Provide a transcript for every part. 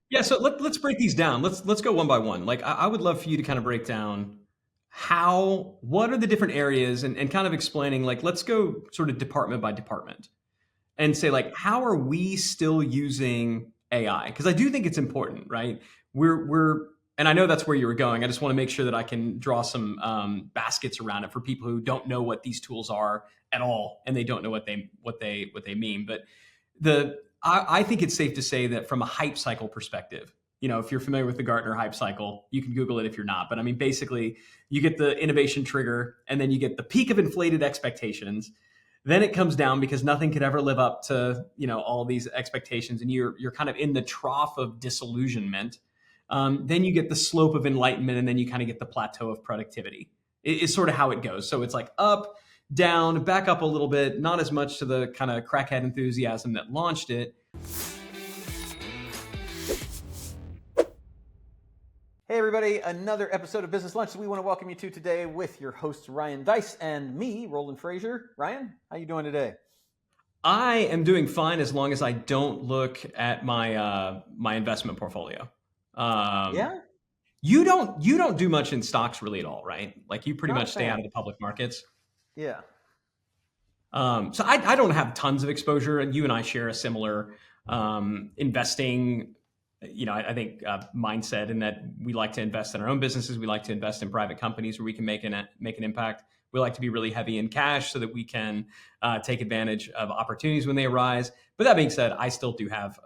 Yeah, so let's break these down. Let's go one by one. Like I would love for you to kind of break down what are the different areas and kind of explaining like let's go sort of department by department and say like how are we still using AI? Because I do think it's important, right? We're and I know that's where you were going. I just want to make sure that I can draw some baskets around it for people who don't know what these tools are at all, and they don't know what they mean. But I think it's safe to say that from a hype cycle perspective, if you're familiar with the Gartner hype cycle, you can Google it if you're not. But I mean, basically, you get the innovation trigger, and then you get the peak of inflated expectations. Then it comes down because nothing could ever live up to all these expectations, and you're kind of in the trough of disillusionment. Then you get the slope of enlightenment, and then you kind of get the plateau of productivity. It's sort of how it goes. So it's like up, down, back up a little bit, not as much to the kind of crackhead enthusiasm that launched it. Hey everybody, another episode of Business Lunch that we want to welcome you to today with your hosts Ryan Deiss and me, Roland Frasier. Ryan, how you doing today? I am doing fine as long as I don't look at my investment portfolio. Yeah? You don't do much in stocks really at all, right? Like you pretty Not a much stay out fan. of the public markets. Yeah. So I don't have tons of exposure, and you and I share a similar investing. I think mindset in that we like to invest in our own businesses. We like to invest in private companies where we can make an impact. We like to be really heavy in cash so that we can take advantage of opportunities when they arise. But that being said, I still do have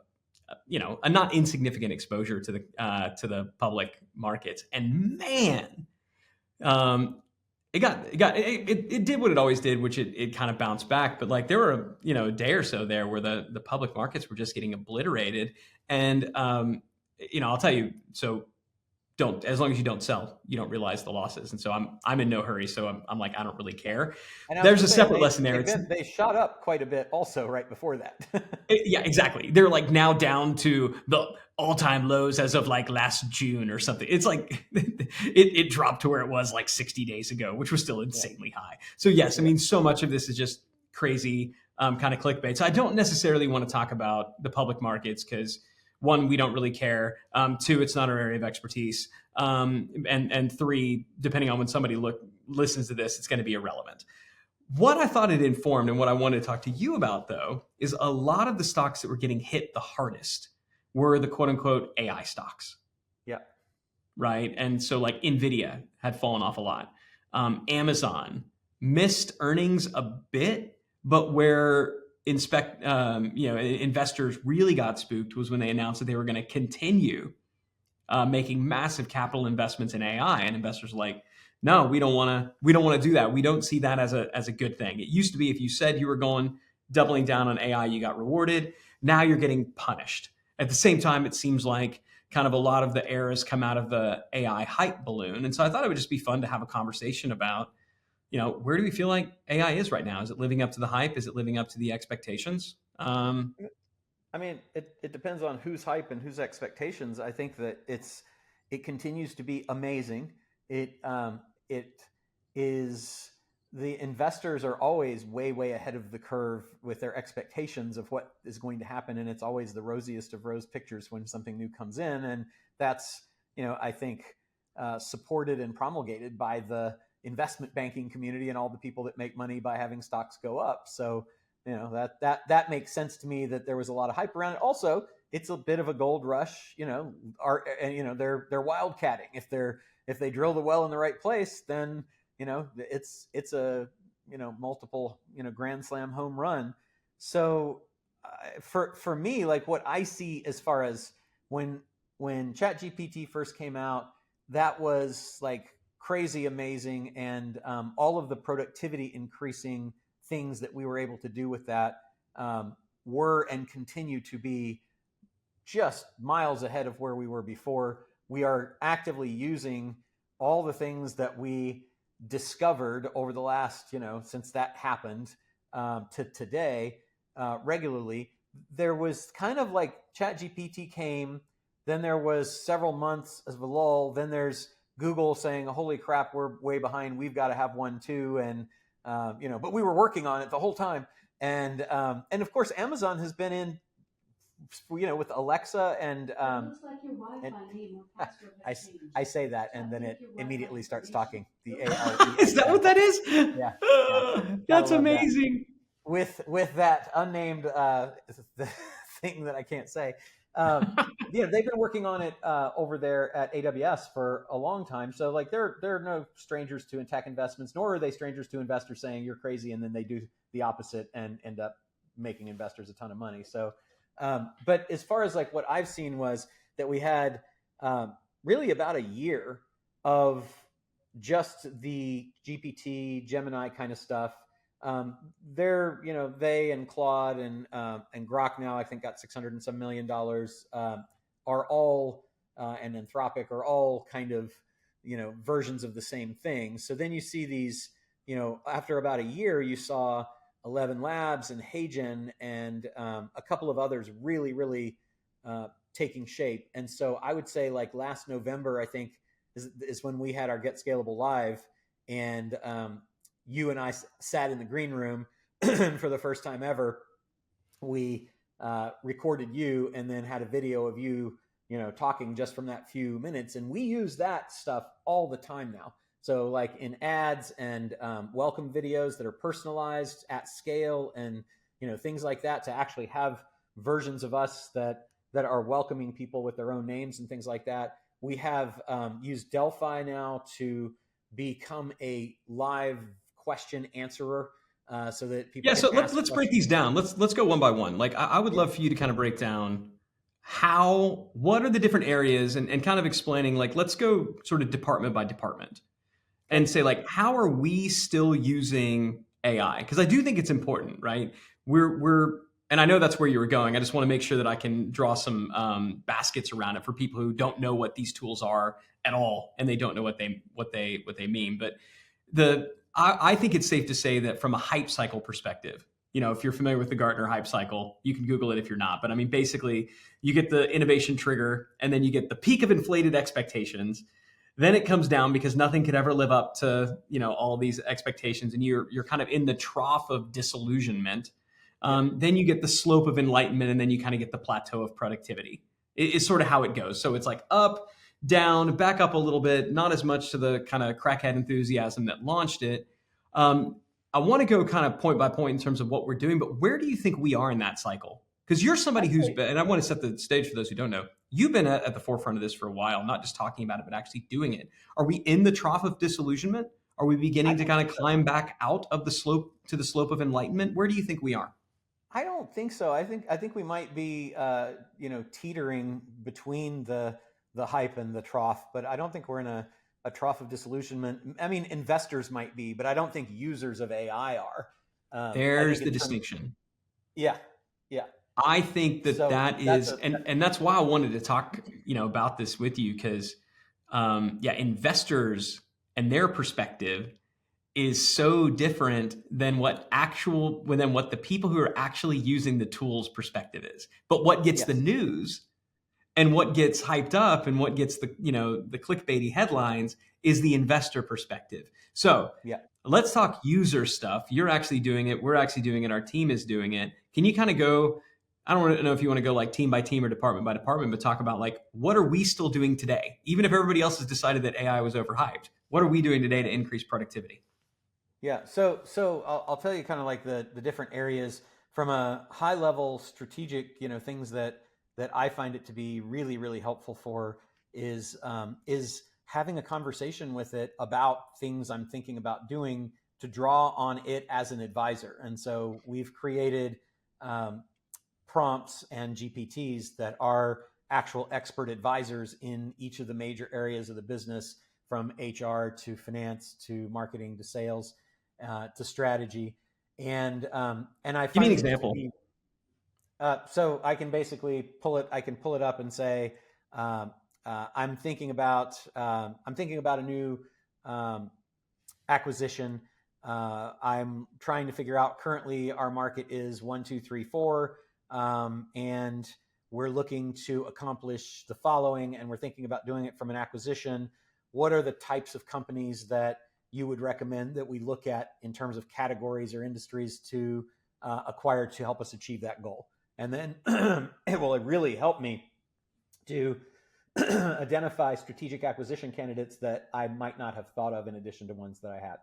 a not insignificant exposure to the public markets. And man, um, it did what it always did, which it kind of bounced back. But like there were a day or so there where the public markets were just getting obliterated. And I'll tell you, so don't, as long as you don't sell, you don't realize the losses. And so I'm in no hurry. So I'm like, I don't really care. And I was There's going a to say, separate lesson there. they shot up quit a bit also right before that. Yeah, exactly. They're like now down to the all-time lows as of like last June or something. It's like it dropped to where it was like 60 days ago, which was still Yeah. insanely high. So yes, I Yeah. mean, so much of this is just crazy kind of clickbait. So I don't necessarily want to talk about the public markets because one, we don't really care. Two, it's not our area of expertise. And three, depending on when somebody listens to this, it's going to be irrelevant. What I thought it informed and what I wanted to talk to you about, though, is a lot of the stocks that were getting hit the hardest were the quote unquote AI stocks, Yeah. right? And so, like, Nvidia had fallen off a lot. Amazon missed earnings a bit, but where investors really got spooked was when they announced that they were going to continue making massive capital investments in AI, and investors were like, no, we don't want to do that. We don't see that as a good thing. It used to be if you said you were going doubling down on AI, you got rewarded. Now you're getting punished. At the same time, it seems like kind of a lot of the air has come out of the AI hype balloon, and so I thought it would just be fun to have a conversation about, where do we feel like AI is right now? Is it living up to the hype? Is it living up to the expectations? I mean, it depends on whose hype and whose expectations. I think that it continues to be amazing. It is the investors are always way ahead of the curve with their expectations of what is going to happen, and it's always the rosiest of rose pictures when something new comes in, and that's I think supported and promulgated by the investment banking community and all the people that make money by having stocks go up. So that makes sense to me that there was a lot of hype around it. Also, it's a bit of a gold rush. They're wildcatting. If they drill the well in the right place, then it's a multiple grand slam home run. So for me, like what I see as far as when ChatGPT first came out, that was like crazy amazing, and all of the productivity increasing things that we were able to do with that were and continue to be just miles ahead of where we were before. We are actively using all the things that we discovered over the last, since that happened to today regularly. There was kind of like ChatGPT came, then there was several months of a lull, then there's Google saying, holy crap, we're way behind, we've got to have one too. And but we were working on it the whole time. And of course, Amazon has been in with Alexa and It looks like your Wi-Fi name or password I, has changed. I say that, So and I then think it your Wi-Fi immediately starts information. talking. The ALE. Is that what that is? Yeah, yeah. Gotta That's love that. amazing. With that unnamed thing that I can't say. They've been working on it over there at AWS for a long time. So like they're no strangers to tech investments, nor are they strangers to investors saying you're crazy, and then they do the opposite and end up making investors a ton of money. So, but as far as like what I've seen was that we had really about a year of just the GPT, Gemini kind of stuff. They and Claude and Grok now I think got $600 and some $1 million are all and Anthropic are all kind of versions of the same thing. So then you see these after about a year you saw 11 Labs and Hagen and a couple of others really taking shape. And so I would say like last November I think is when we had our Get Scalable Live, and you and I sat in the green room for the first time ever. We recorded you and then had a video of you, talking just from that few minutes. And we use that stuff all the time now. So like in ads and welcome videos that are personalized at scale and, things like that, to actually have versions of us that are welcoming people with their own names and things like that. We have used Delphi now to become a live question answerer, so that people Yeah, can so ask let's break these questions. down. Let's go one by one. Like I would Yeah. love for you to kind of break down what are the different areas and kind of explaining, like, let's go sort of department by department Okay. and say, like, how are we still using AI? Because I do think it's important, right? And I know that's where you were going. I just want to make sure that I can draw some baskets around it for people who don't know what these tools are at all, and they don't know what they mean. But I think it's safe to say that from a hype cycle perspective, if you're familiar with the Gartner hype cycle, you can Google it if you're not. But I mean, basically, you get the innovation trigger, and then you get the peak of inflated expectations. Then it comes down because nothing could ever live up to all these expectations, and you're kind of in the trough of disillusionment. Yep. Then you get the slope of enlightenment, and then you kind of get the plateau of productivity. It's sort of how it goes. So it's like up, down, back up a little bit, not as much to the kind of crackhead enthusiasm that launched it. I want to go kind of point by point in terms of what we're doing, but where do you think we are in that cycle? Because you're somebody I'd who's say been, and I want to set the stage for those who don't know, you've been at the forefront of this for a while, not just talking about it, but actually doing it. Are we in the trough of disillusionment? Are we I beginning to don't kind think of so. climb back out of the slope to the slope of enlightenment? Where do you think we are? I don't think so. I think we might be teetering between the hype and the trough, but I don't think we're in a trough of disillusionment. I mean, investors might be, but I don't think users of AI are. I There's think the in terms, distinction. yeah, yeah. I think that So that that's is, a and that's why I wanted to talk, about this with you because, investors and their perspective is so different than what the people who are actually using the tools perspective is. But what gets the yes, news and what gets hyped up and what gets the clickbaity headlines is the investor perspective. So yeah. let's talk user stuff. You're actually doing it. We're actually doing it. Our team is doing it. Can you kind of go? I don't know if you want to go like team by team or department by department, but talk about like what are we still doing today, even if everybody else has decided that AI was overhyped. What are we doing today to increase productivity? Yeah. So I'll tell you kind of like the different areas from a high level strategic, things that I find it to be really helpful for is having a conversation with it about things I'm thinking about doing to draw on it as an advisor. And so we've created um, prompts and GPTs that are actual expert advisors in each of the major areas of the business, from HR to finance to marketing to sales to strategy, and I Give me an find it to example. be so I can basically pull it. I can pull it up and say, I'm thinking about a new um, acquisition. I'm trying to figure out. Currently, our market is 1, 2, 3, 4, and we're looking to accomplish the following. And we're thinking about doing it from an acquisition. What are the types of companies that you would recommend that we look at in terms of categories or industries to acquire to help us achieve that goal? And then it will really help me to identify strategic acquisition candidates that I might not have thought of in addition to ones that I had.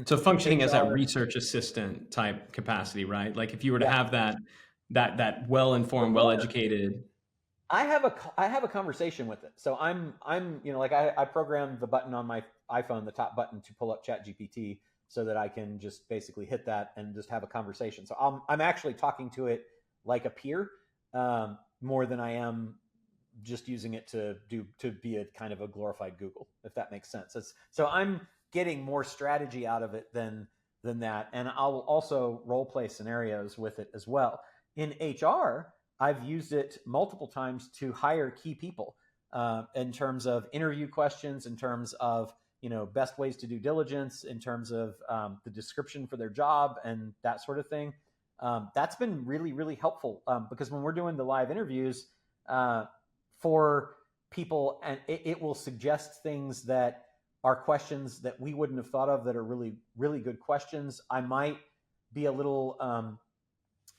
So functioning as that HR research assistant type capacity, right? Like if you were to have that well-informed, well-educated. I have a conversation with it. So I'm like I programmed the button on my iPhone, the top button, to pull up ChatGPT so that I can just basically hit that and just have a conversation. So I'm actually talking to it like a peer more than I am just using it to be a kind of a glorified Google, if that makes sense. So I'm getting more strategy out of it than that, and I'll also role play scenarios with it as well. In HR, I've used it multiple times to hire key people in terms of interview questions, in terms of best ways to do diligence, in terms of the description for their job and that sort of thing. That's been really, really helpful because when we're doing the live interviews for people, and it will suggest things that are questions that we wouldn't have thought of that are really, really good questions. I might be a little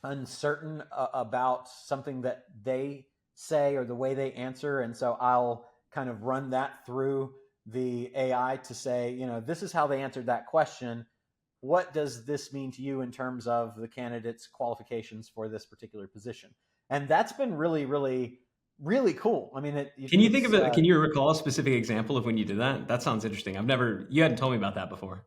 uncertain about something that they say or the way they answer. And so I'll kind of run that through the AI to say, this is how they answered that question. What does this mean to you in terms of the candidate's qualifications for this particular position? And that's been really, really, really cool. I mean, Can you think of it? Can you recall a specific example of when you did that? That sounds interesting. You hadn't told me about that before.